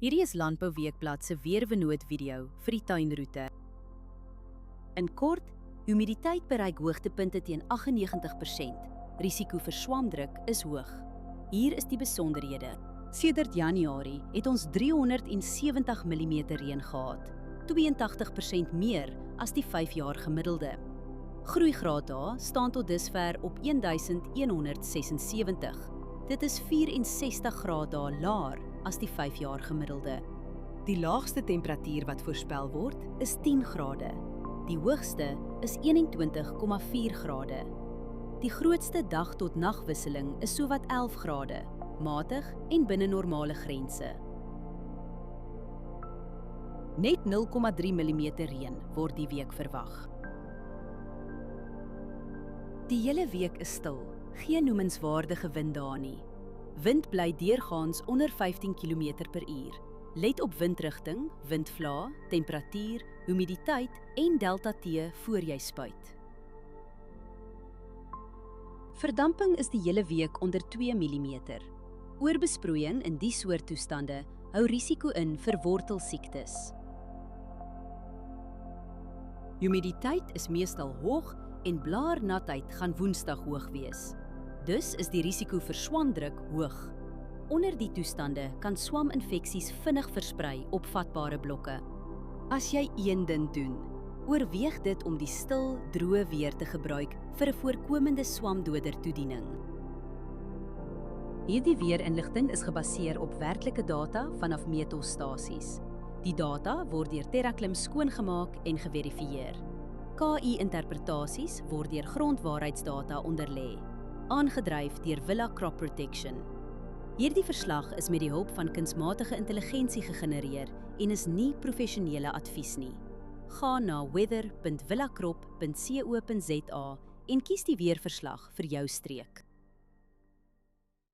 Hierdie is Landbou Weekblad se weervernoot video vir die tuinroete. In kort, humiditeit bereik hoogtepunte teen 98%. Risiko vir swamdruk is hoog. Hier is die besonderhede. Sedert Januarie het ons 370 mm reën gehad, 82% meer as die 5-jaar gemiddelde. Groeigraaddae staan tot dusver op 1176. Dit is 64 graaddae laer as die 5-jaar gemiddelde. Die laagste temperatuur wat voorspel word is 10 grade. Die hoogste is 21,4 grade. Die grootste dag tot nagwisseling is sowat 11 grade, matig en binne normale grense. Net 0,3 mm reën word die week verwag. Die hele week is stil, geen noemenswaardige winddae nie. Wind bly deurgaans onder 15 km/h. Let op windrigting, windvlae, temperatuur, humiditeit en delta T voor jy spuit. Verdamping is die hele week onder 2 mm. Oorbesproeiing in die soort toestande hou risiko in vir wortelsiektes. Humiditeit is meestal hoog en blaarnatheid gaan Woensdag hoog wees. Dus is die risiko vir swamdruk hoog. Onder die toestande kan swaminfeksies vinnig versprei op vatbare blokke. As jy een ding doen, oorweeg dit om die stil, droë weer te gebruik vir 'n voorkomende swamdoder toediening. Hierdie weerinligting is gebaseer op werklike data vanaf meetstasies. Die data word deur TerraClim skoongemaak en geverifieer. KI-interpretasies word deur grondwaarheidsdata onderlê, aangedryf deur Villa Crop Protection. Hierdie verslag is met die hulp van kunsmatige intelligensie gegenereer en is nie professionele advies nie. Gaan na weather.villacrop.co.za en kies die weerverslag vir jou streek.